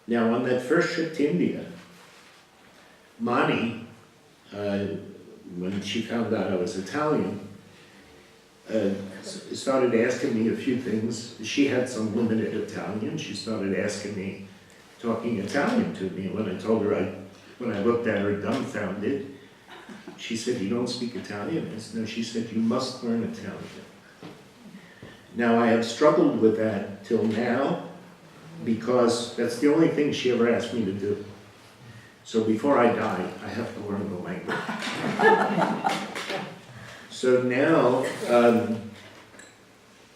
Now, on that first trip to India, Mani, when she found out I was Italian, started asking me a few things. She had some limited Italian. She started asking me, talking Italian to me. When I told her, when I looked at her dumbfounded, she said, "You don't speak Italian?" I said, "No." She said, "You must learn Italian." Now, I have struggled with that till now, because that's the only thing she ever asked me to do. So before I die, I have to learn the language. So now,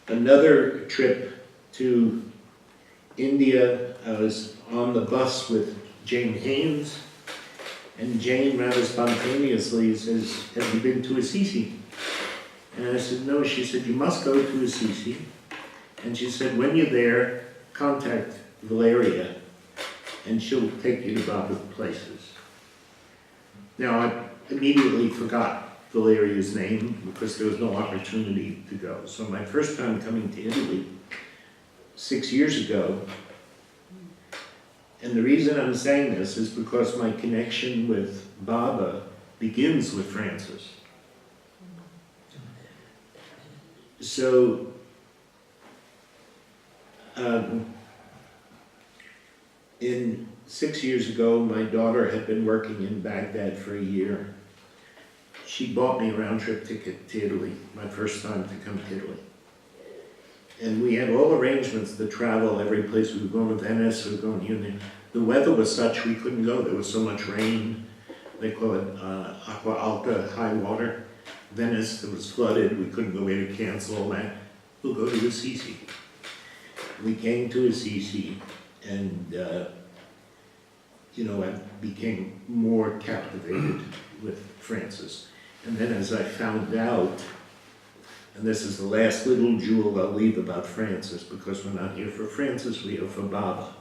another trip to India, I was on the bus with Jane Haynes, and Jane rather spontaneously says, "Have you been to Assisi?" And I said, "No." She said, "You must go to Assisi." And she said, "When you're there, contact Valeria, and she'll take you to Baba's places." Now, I immediately forgot Valeria's name because there was no opportunity to go. So my first time coming to Italy, 6 years ago, and the reason I'm saying this is because my connection with Baba begins with Francis. So, in 6 years ago, my daughter had been working in Baghdad for a year. She bought me a round-trip ticket to Italy, my first time to come to Italy. And we had all arrangements to travel every place. We were going to Venice, we were going here. The weather was such we couldn't go. There was so much rain. They call it acqua alta, high water. Venice, it was flooded. We couldn't go. We had to cancel all that. We'll go to Assisi. We came to Assisi, and I became more captivated with Francis. And then as I found out, and this is the last little jewel I'll leave about Francis, because we're not here for Francis, we're here for Baba.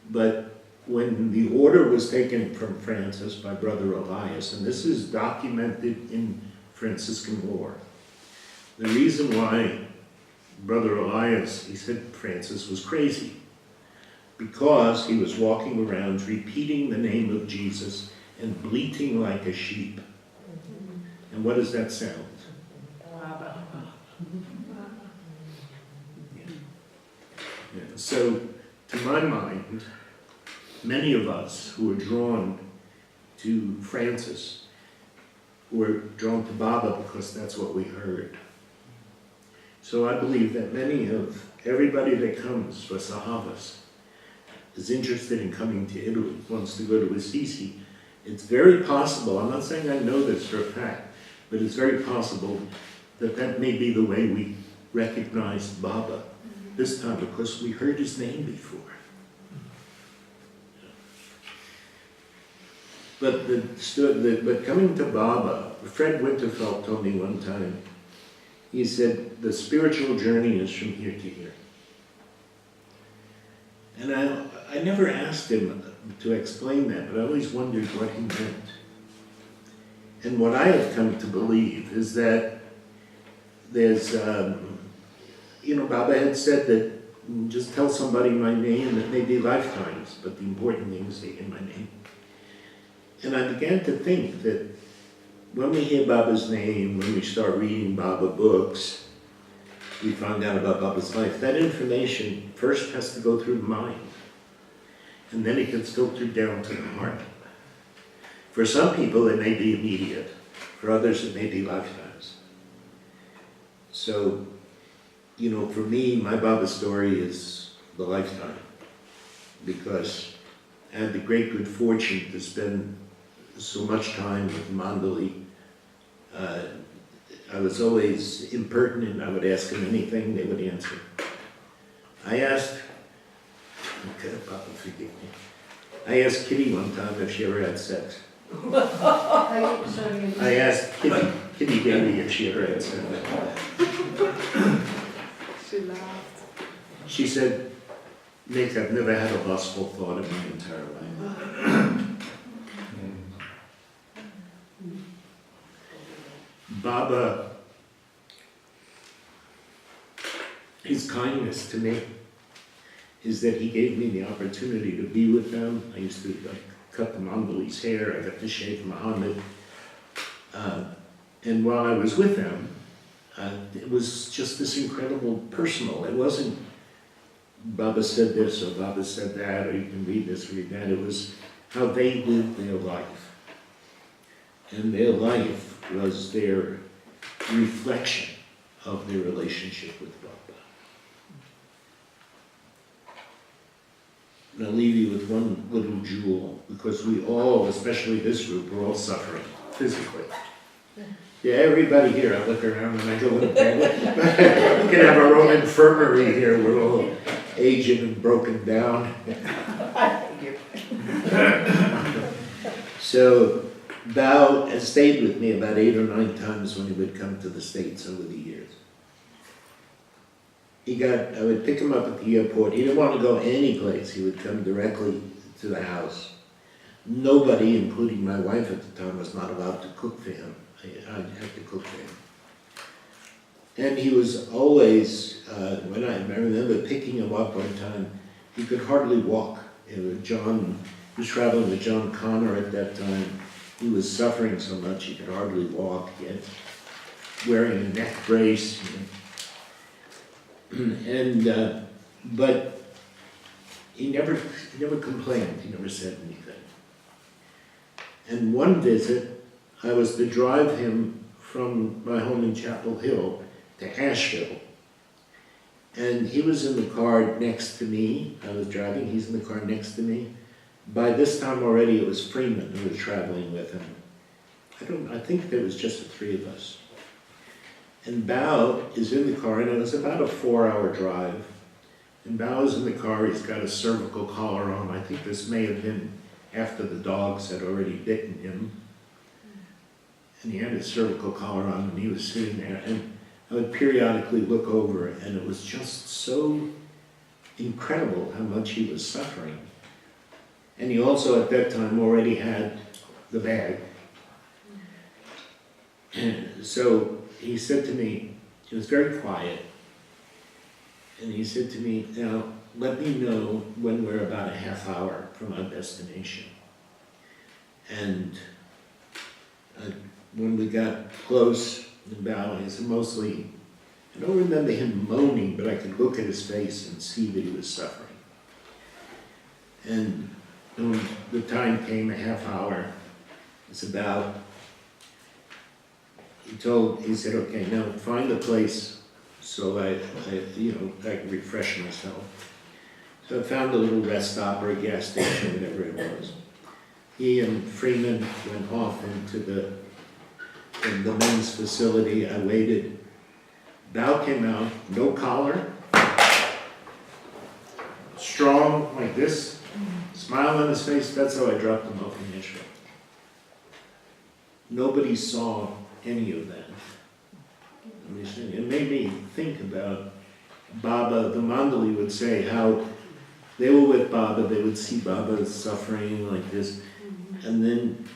But when the order was taken from Francis by Brother Elias, and this is documented in Franciscan lore, the reason why Brother Elias, he said Francis was crazy, because he was walking around repeating the name of Jesus and bleating like a sheep. And what does that sound? Yeah. So, to my mind, many of us who are drawn to Francis were drawn to Baba because that's what we heard. So I believe that everybody that comes for Sahavas is interested in coming to Italy, wants to go to Assisi. It's very possible, I'm not saying I know this for a fact, but it's very possible that that may be the way we recognize Baba this time, because we heard his name before. But coming to Baba, Fred Winterfeld told me one time, he said, the spiritual journey is from here to here. And I never asked him to explain that, but I always wondered what he meant. And what I have come to believe is that there's, Baba had said that just tell somebody my name, it may be lifetimes, but the important thing is to hear my name. And I began to think that when we hear Baba's name, when we start reading Baba books, we find out about Baba's life, that information first has to go through the mind, and then it gets filtered down to the heart. For some people, it may be immediate. For others, it may be lifetimes. So, for me, my Baba story is the lifetime, because I had the great good fortune to spend so much time with Mandali. I was always impertinent. I would ask them anything, they would answer. I asked, Papa, forgive me. I asked Kitty one time if she ever had sex. I asked Kitty Baby if she ever had sex. She laughed. She said, Nick, I've never had a lustful thought in my entire life. Baba, his kindness to me is that he gave me the opportunity to be with them. I used to cut the Mandali's hair, I got to shave Muhammad. And while I was with them, it was just this incredible personal. It wasn't Baba said this or Baba said that, or you can read this, read that. It was how they lived their life. And their life was their reflection of their relationship with Baba. And I'll leave you with one little jewel, because we all, especially this group, we're all suffering physically. Yeah, everybody here, I look around and I go, we can have our own infirmary here, we're all aged and broken down. So Bao has stayed with me about 8 or 9 times when he would come to the States over the years. I would pick him up at the airport. He didn't want to go any place. He would come directly to the house. Nobody, including my wife at the time, was not allowed to cook for him. I had to cook for him. And he was always, when I remember picking him up one time, he could hardly walk. He was traveling with John Connor at that time. He was suffering so much he could hardly walk. He had wearing a neck brace. But he never complained. He never said anything. And one visit, I was to drive him from my home in Chapel Hill to Asheville. And he was in the car next to me. I was driving, he's in the car next to me. By this time already it was Freeman who was traveling with him. I think there was just the 3 of us. And Bao is in the car, and it was about a 4-hour drive. And Bao is in the car, he's got a cervical collar on. I think this may have been after the dogs had already bitten him. And he had his cervical collar on, and he was sitting there. And I would periodically look over, and it was just so incredible how much he was suffering. And he also, at that time, already had the bag. And so he said to me, he was very quiet, and he said to me, now, let me know when we're about a half hour from our destination. And when we got close, in Bao, he said mostly, I don't remember him moaning, but I could look at his face and see that he was suffering. And when the time came, a half hour, it's about, he said, okay, now find a place so I can refresh myself. So I found a little rest stop or a gas station, whatever it was. He and Freeman went off into the men's facility. I waited. Bao came out, no collar, strong like this, smile on his face. That's how I dropped him off in Israel. Nobody saw any of that. It made me think about Baba. The Mandali would say how they were with Baba, they would see Baba suffering like this, and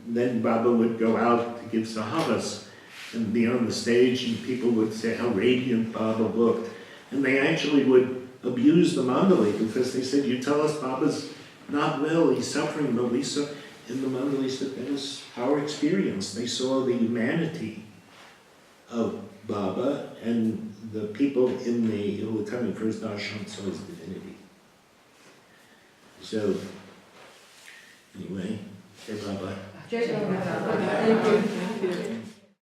then Baba would go out to give Sahavas and be on the stage, and people would say how radiant Baba looked. And they actually would abuse the Mandali because they said, you tell us Baba's not well, he's suffering, but we saw. And the Mandali said, that was our experience. They saw the humanity of Baba, and the people who were coming for his darshan saw his divinity. So, anyway, Jai Baba. Jai Baba. Thank you.